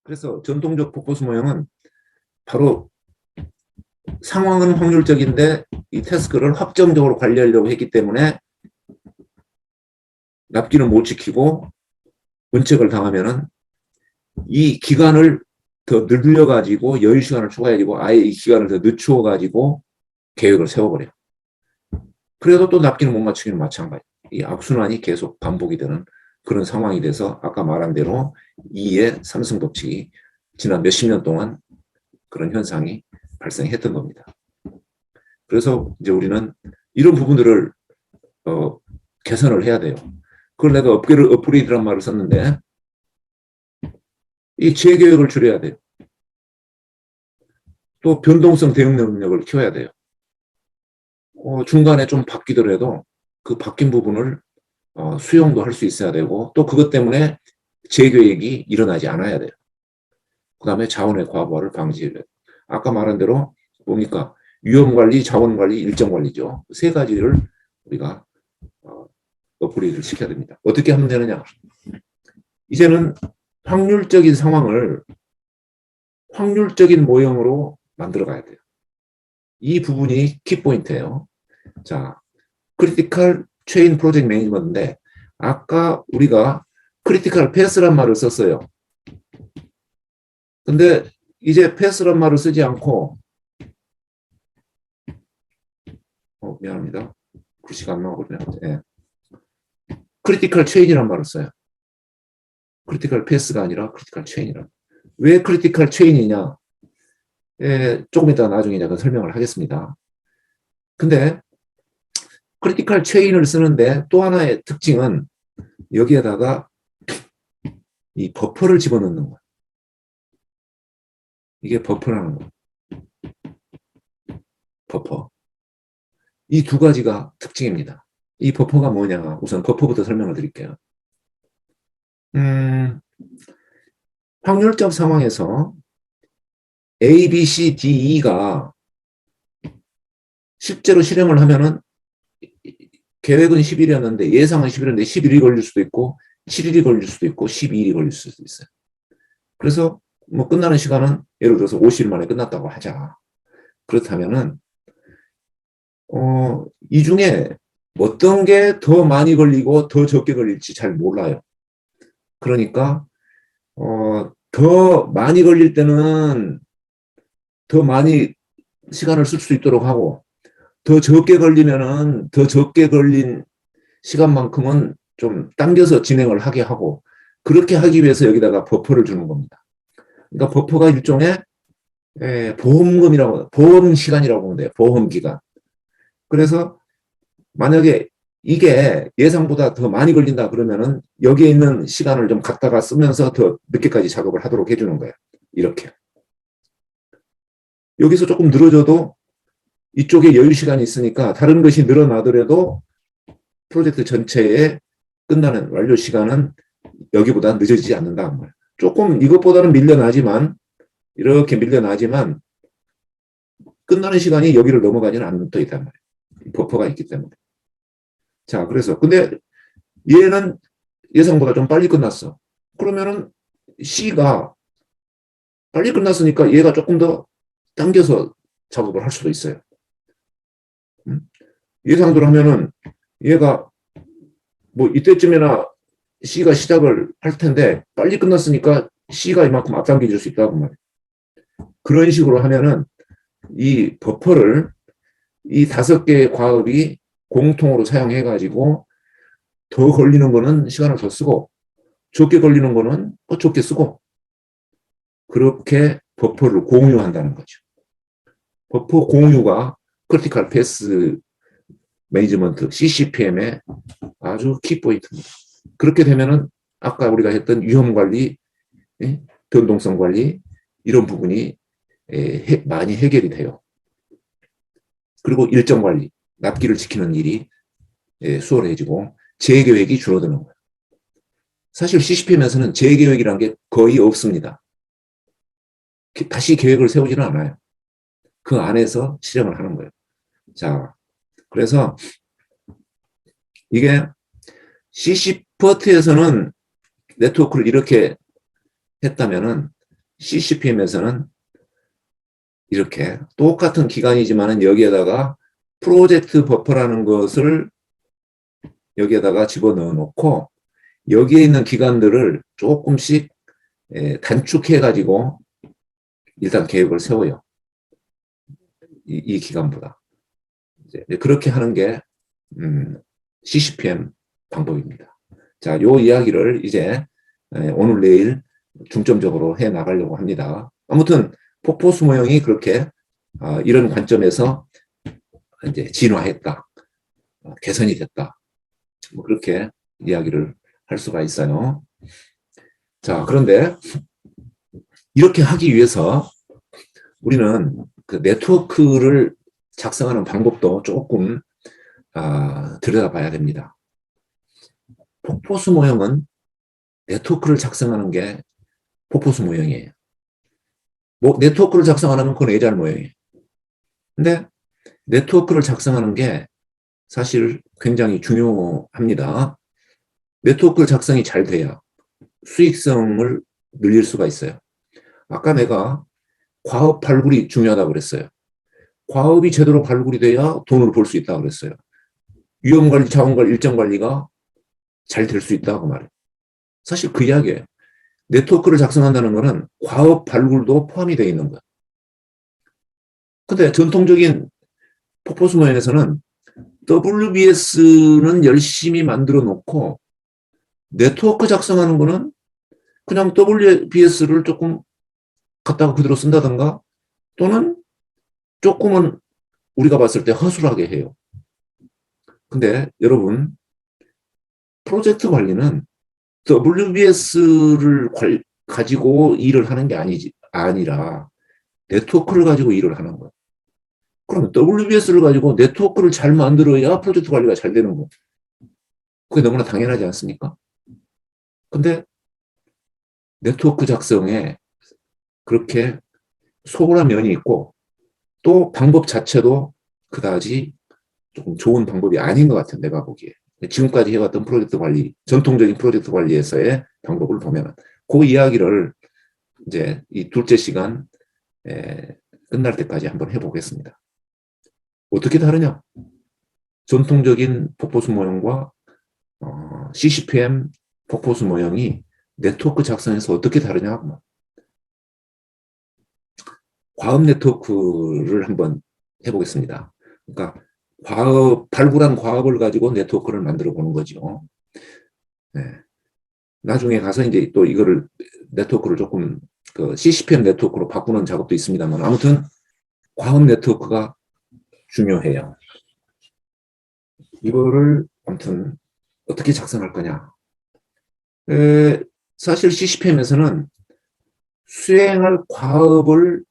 그래서 전통적 폭포수 모형은 바로 상황은 확률적인데 이 태스크를 확정적으로 관리하려고 했기 때문에 납기는 못 지키고 은책을 당하면은 이 기간을 더 늘려가지고 여유 시간을 추가해가지고 아예 이 기간을 더 늦추어가지고 계획을 세워버려요. 그래도 또 납기는 못 맞추기는 마찬가지. 이 악순환이 계속 반복이 되는 그런 상황이 돼서 아까 말한 대로 2의 삼성 법칙이 지난 몇십 년 동안 그런 현상이 발생했던 겁니다. 그래서 이제 우리는 이런 부분들을 개선을 해야 돼요. 그걸 내가 업계를 업그레이드란 말을 썼는데 이 재계획을 줄여야 돼요. 또 변동성 대응 능력을 키워야 돼요. 중간에 좀 바뀌더라도 그 바뀐 부분을 수용도 할 수 있어야 되고 또 그것 때문에 재계획이 일어나지 않아야 돼요. 그 다음에 자원의 과부하를 방지해야 돼요. 아까 말한 대로 뭡니까? 위험관리, 자원관리, 일정관리죠. 세 가지를 우리가 업그레이드를 시켜야 됩니다. 어떻게 하면 되느냐? 이제는 확률적인 상황을 확률적인 모형으로 만들어 가야 돼요. 이 부분이 키포인트예요. 자, 크리티컬 체인 프로젝트 매니지먼트인데 아까 우리가 크리티컬 패스란 말을 썼어요. 근데 이제 패스란 말을 쓰지 않고 미안합니다. 글씨가 안 나오거든요. 네. 크리티컬 체인이란 말을 써요. 크리티컬 패스가 아니라 크리티컬 체인이란. 왜 크리티컬 체인이냐? 조금 이따 나중에 제가 설명을 하겠습니다. 근데 크리티컬 체인을 쓰는데 또 하나의 특징은 여기에다가 이 버퍼를 집어넣는 거예요. 이게 버퍼라는 거예요. 버퍼. 이 두 가지가 특징입니다. 이 버퍼가 뭐냐? 우선 버퍼부터 설명을 드릴게요. 확률적 상황에서 A, B, C, D, E가 실제로 실행을 하면은 계획은 10일이었는데 예상은 10일인데 11일이 걸릴 수도 있고 7일이 걸릴 수도 있고 12일이 걸릴 수도 있어요. 그래서 뭐 끝나는 시간은 예를 들어서 50일 만에 끝났다고 하자. 그렇다면은 이 중에 어떤 게 더 많이 걸리고 더 적게 걸릴지 잘 몰라요. 그러니까 더 많이 걸릴 때는 더 많이 시간을 쓸 수 있도록 하고 더 적게 걸리면은 더 적게 걸린 시간만큼은 좀 당겨서 진행을 하게 하고 그렇게 하기 위해서 여기다가 버퍼를 주는 겁니다. 그러니까 버퍼가 일종의 보험금이라고 보험 시간이라고 보면 돼요. 보험 기간. 그래서 만약에 이게 예상보다 더 많이 걸린다 그러면은 여기에 있는 시간을 좀 갖다가 쓰면서 더 늦게까지 작업을 하도록 해주는 거예요. 이렇게. 여기서 조금 늘어져도 이쪽에 여유 시간이 있으니까 다른 것이 늘어나더라도 프로젝트 전체의 끝나는 완료 시간은 여기보다 늦어지지 않는다. 조금 이것보다는 밀려나지만 이렇게 밀려나지만 끝나는 시간이 여기를 넘어가지는 않는 또 있단 말이에요. 버퍼가 있기 때문에. 자, 그래서 근데 얘는 예상보다 좀 빨리 끝났어. 그러면은 C가 빨리 끝났으니까 얘가 조금 더 당겨서 작업을 할 수도 있어요. 예상대로 하면은 얘가 뭐 이때쯤이나 C가 시작을 할 텐데 빨리 끝났으니까 C가 이만큼 앞당겨 줄 수 있다고 말이에요. 그런 식으로 하면은 이 버퍼를 이 5개의 과업이 공통으로 사용해 가지고 더 걸리는 거는 시간을 더 쓰고 적게 걸리는 거는 적게 쓰고 그렇게 버퍼를 공유한다는 거죠. 버퍼 공유가 크리티컬 패스 매니지먼트 CCPM의 아주 키포인트입니다. 그렇게 되면은 아까 우리가 했던 위험 관리, 변동성 관리 이런 부분이 많이 해결이 돼요. 그리고 일정 관리, 납기를 지키는 일이 수월해지고 재계획이 줄어드는 거예요. 사실 CCPM에서는 재계획이라는 게 거의 없습니다. 다시 계획을 세우지는 않아요. 그 안에서 실행을 하는 거예요. 자, 그래서 이게 CCPT에서는 네트워크를 이렇게 했다면은 CCPM에서는 이렇게 똑같은 기간이지만은 여기에다가 프로젝트 버퍼라는 것을 여기에다가 집어넣어 놓고 여기에 있는 기간들을 조금씩 단축해 가지고 일단 계획을 세워요. 이 기간보다. 이제 그렇게 하는 게 CCPM 방법입니다. 자, 요 이야기를 이제 오늘 내일 중점적으로 해 나가려고 합니다. 아무튼 폭포수 모형이 그렇게 이런 관점에서 이제 진화했다, 개선이 됐다, 뭐 그렇게 이야기를 할 수가 있어요. 자, 그런데 이렇게 하기 위해서 우리는 그 네트워크를 작성하는 방법도 조금 들여다봐야 됩니다. 폭포수 모형은 네트워크를 작성하는 게 폭포수 모형이에요. 뭐 네트워크를 작성하는 건 예잘 모형이에요. 근데 네트워크를 작성하는 게 사실 굉장히 중요합니다. 네트워크 작성이 잘 돼야 수익성을 늘릴 수가 있어요. 아까 내가 과업 발굴이 중요하다고 그랬어요. 과업이 제대로 발굴이 돼야 돈을 벌 수 있다고 그랬어요. 위험관리, 자원관리, 일정관리가 잘 될 수 있다고 말해요. 사실 그 이야기예요. 네트워크를 작성한다는 것은 과업 발굴도 포함이 되어 있는 거예요. 근데 전통적인 폭포수 모형에서는 WBS는 열심히 만들어 놓고 네트워크 작성하는 거는 그냥 WBS를 조금 갖다가 그대로 쓴다든가 또는 조금은 우리가 봤을 때 허술하게 해요. 근데 여러분, 프로젝트 관리는 WBS를 가지고 일을 하는 게 아니라 네트워크를 가지고 일을 하는 거예요. 그럼 WBS를 가지고 네트워크를 잘 만들어야 프로젝트 관리가 잘 되는 거예요. 그게 너무나 당연하지 않습니까? 근데 네트워크 작성에 그렇게 소홀한 면이 있고 또 방법 자체도 그다지 조금 좋은 방법이 아닌 것 같아요. 내가 보기에. 지금까지 해왔던 프로젝트 관리, 전통적인 프로젝트 관리에서의 방법을 보면 그 이야기를 이제 이 둘째 시간 끝날 때까지 한번 해보겠습니다. 어떻게 다르냐? 전통적인 폭포수 모형과 CCPM 폭포수 모형이 네트워크 작성에서 어떻게 다르냐? 과업 네트워크를 한번 해보겠습니다. 그러니까 발굴한 과업을 가지고 네트워크를 만들어 보는 거죠. 네. 나중에 가서 이제 또 이거를 네트워크를 조금 그 CCPM 네트워크로 바꾸는 작업도 있습니다만 아무튼 과업 네트워크가 중요해요. 이거를 아무튼 어떻게 작성할 거냐. 사실 CCPM에서는 수행할 과업을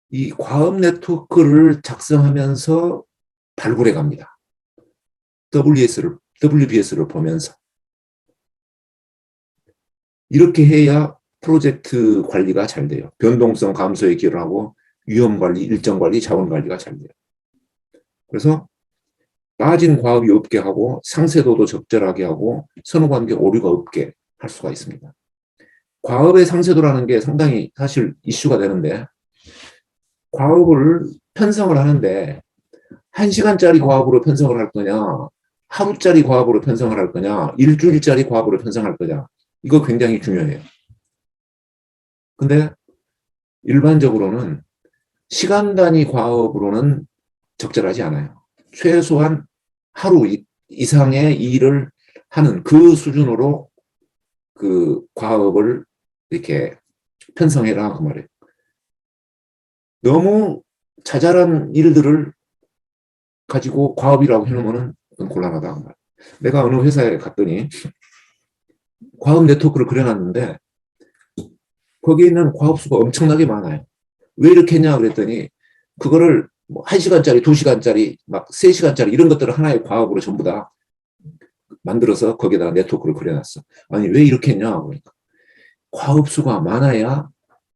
이 과업 네트워크를 작성하면서 발굴해 갑니다. WBS를 보면서. 이렇게 해야 프로젝트 관리가 잘 돼요. 변동성 감소에 기여를 하고 위험 관리, 일정 관리, 자원 관리가 잘 돼요. 그래서 빠진 과업이 없게 하고 상세도도 적절하게 하고 선후관계 오류가 없게 할 수가 있습니다. 과업의 상세도라는 게 상당히 사실 이슈가 되는데 과업을 편성을 하는데 1시간짜리 과업으로 편성을 할 거냐 하루짜리 과업으로 편성을 할 거냐 일주일짜리 과업으로 편성할 거냐 이거 굉장히 중요해요. 근데 일반적으로는 시간 단위 과업으로는 적절하지 않아요. 최소한 하루 이상의 일을 하는 그 수준으로 그 과업을 이렇게 편성해라 그 말이에요. 너무 자잘한 일들을 가지고 과업이라고 해놓으면 곤란하다 그 말이에요. 내가 어느 회사에 갔더니 과업 네트워크를 그려놨는데 거기에 있는 과업수가 엄청나게 많아요. 왜 이렇게 했냐 그랬더니 그거를 뭐 1시간짜리, 2시간짜리, 막 3시간짜리 이런 것들을 하나의 과업으로 전부 다 만들어서 거기에다가 네트워크를 그려놨어. 아니 왜 이렇게 했냐 그러니까 과업수가 많아야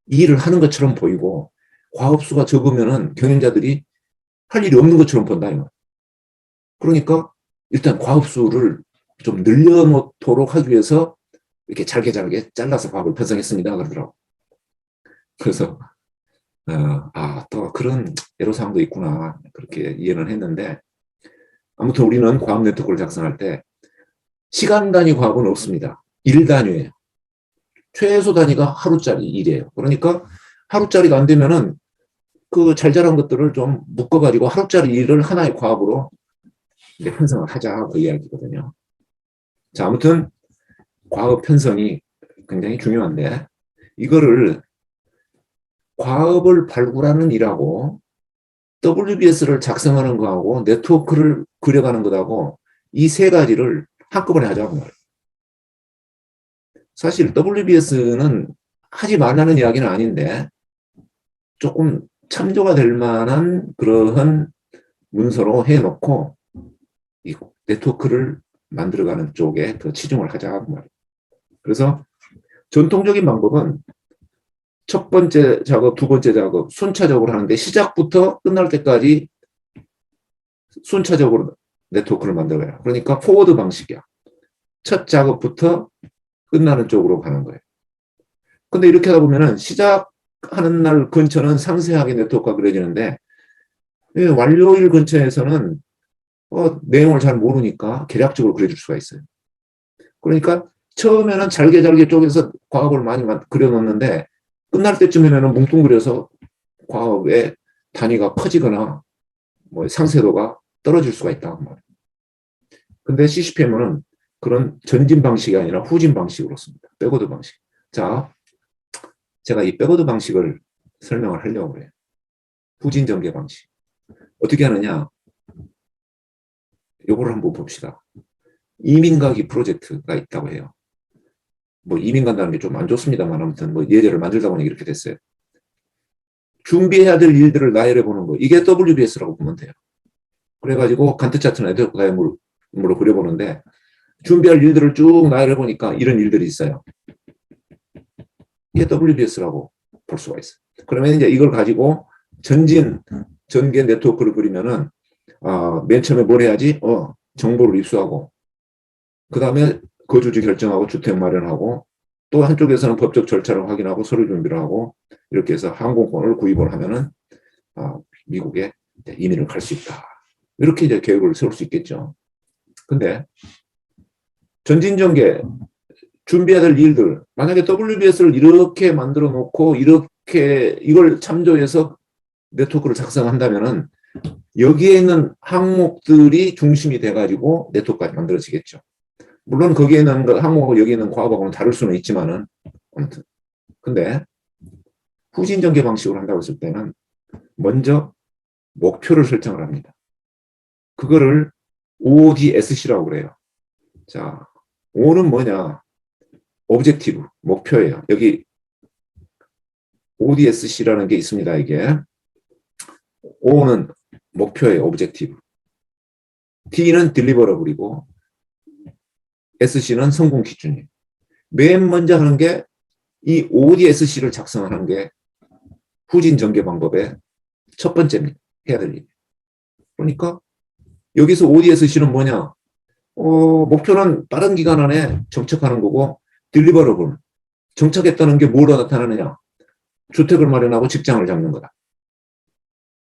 일을 하는 것처럼 보이고 과업수가 적으면은 경영자들이 할 일이 없는 것처럼 본다. 그러니까 일단 과업수를 좀 늘려놓도록 하기 위해서 이렇게 잘게 잘라서 과업을 편성했습니다. 그러더라고. 그래서 또 그런 애로사항도 있구나 그렇게 이해는 했는데 아무튼 우리는 과학 네트워크를 작성할 때 시간 단위 과학은 없습니다. 일 단위예요. 최소 단위가 하루짜리 일이에요. 그러니까 하루짜리가 안 되면은 그 잘 자란 것들을 좀 묶어가지고 하루짜리 일을 하나의 과학으로 이제 편성을 하자 그 이야기거든요. 자, 아무튼 과학 편성이 굉장히 중요한데 이거를 과업을 발굴하는 일하고 WBS를 작성하는 거하고 네트워크를 그려가는 것하고 이 세 가지를 한꺼번에 하자고 말이에요. 사실 WBS는 하지 말라는 이야기는 아닌데 조금 참조가 될 만한 그러한 문서로 해놓고 이 네트워크를 만들어가는 쪽에 더 치중을 하자고 말이에요. 그래서 전통적인 방법은 첫 번째 작업, 두 번째 작업 순차적으로 하는데 시작부터 끝날 때까지 순차적으로 네트워크를 만들어요. 그러니까 포워드 방식이야. 첫 작업부터 끝나는 쪽으로 가는 거예요. 근데 이렇게 하다 보면은 시작하는 날 근처는 상세하게 네트워크가 그려지는데 완료일 근처에서는 내용을 잘 모르니까 개략적으로 그려줄 수가 있어요. 그러니까 처음에는 잘게 잘게 쪼개서 과업을 많이 그려놓는데 끝날 때쯤에는 뭉뚱그려서 과업의 단위가 커지거나 뭐 상세도가 떨어질 수가 있다. 근데 CCPM은 그런 전진 방식이 아니라 후진 방식으로 씁니다. 백워드 방식. 자, 제가 이 백워드 방식을 설명을 하려고 해요. 후진 전개 방식. 어떻게 하느냐? 요거를 한번 봅시다. 이민가기 프로젝트가 있다고 해요. 뭐 이민 간다는 게 좀 안 좋습니다만 아무튼 뭐 예제를 만들다 보니 이렇게 됐어요. 준비해야 될 일들을 나열해 보는 거. 이게 WBS라고 보면 돼요. 그래가지고 간트 차트나 네트워크 다이어그램으로 그려보는데 준비할 일들을 쭉 나열해 보니까 이런 일들이 있어요. 이게 WBS라고 볼 수가 있어요. 그러면 이제 이걸 가지고 전개 네트워크를 그리면은 맨 처음에 뭘 해야지? 정보를 입수하고 그 다음에 거주지 결정하고 주택 마련하고 또 한쪽에서는 법적 절차를 확인하고 서류 준비를 하고 이렇게 해서 항공권을 구입을 하면은 미국에 이민을 갈 수 있다. 이렇게 이제 계획을 세울 수 있겠죠. 근데 전진전개 준비해야 될 일들 만약에 WBS를 이렇게 만들어 놓고 이렇게 이걸 참조해서 네트워크를 작성한다면은 여기에 있는 항목들이 중심이 돼가지고 네트워크가 만들어지겠죠. 물론 거기에 있는 항목하고 여기 있는 과업하고는 다를 수는 있지만은 아무튼 근데 후진 전개 방식으로 한다고 했을 때는 먼저 목표를 설정을 합니다. 그거를 ODSC라고 그래요. 자, O는 뭐냐? 오브젝티브, 목표예요. 여기 ODSC라는 게 있습니다. 이게 O는 목표예요. 오브젝티브. D는 딜리버러블이고 SC는 성공 기준이에요. 맨 먼저 하는 게 이 ODSC를 작성하는 게 후진 전개 방법의 첫 번째입니다. 해야 될 일. 그러니까 여기서 ODSC는 뭐냐? 목표는 빠른 기간 안에 정착하는 거고 딜리버러블. 정착했다는 게 뭐로 나타나느냐? 주택을 마련하고 직장을 잡는 거다.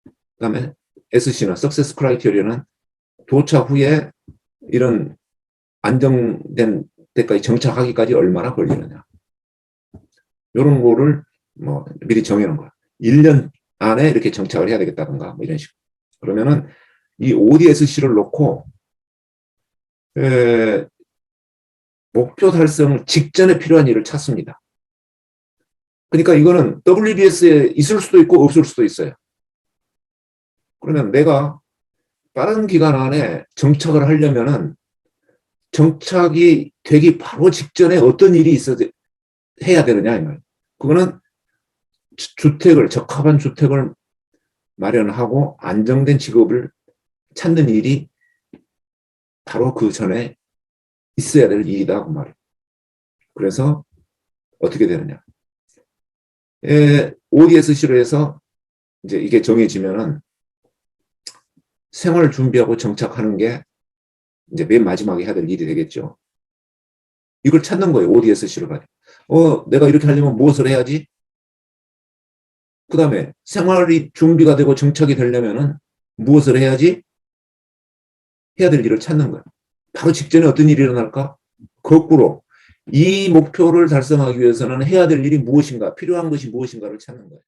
그 다음에 SC는 Success Criteria는 도착 후에 이런 안정된 때까지 정착하기까지 얼마나 걸리느냐. 이런 거를 뭐 미리 정해놓은 거야. 1년 안에 이렇게 정착을 해야 되겠다든가 뭐 이런 식으로. 그러면은 이 ODSC를 놓고 목표 달성 직전에 필요한 일을 찾습니다. 그러니까 이거는 WBS에 있을 수도 있고 없을 수도 있어요. 그러면 내가 빠른 기간 안에 정착을 하려면은 정착이 되기 바로 직전에 어떤 일이 해야 되느냐 이 말. 그거는 적합한 주택을 마련하고 안정된 직업을 찾는 일이 바로 그 전에 있어야 될 일이다 그 말이에요. 그래서 어떻게 되느냐? ODSC로 해서 이제 이게 정해지면은 생활 준비하고 정착하는 게 이제 맨 마지막에 해야 될 일이 되겠죠. 이걸 찾는 거예요. ODSC로 가지고. 내가 이렇게 하려면 무엇을 해야지? 그 다음에 생활이 준비가 되고 정착이 되려면은 무엇을 해야지? 해야 될 일을 찾는 거야. 바로 직전에 어떤 일이 일어날까? 거꾸로 이 목표를 달성하기 위해서는 해야 될 일이 무엇인가, 필요한 것이 무엇인가를 찾는 거야.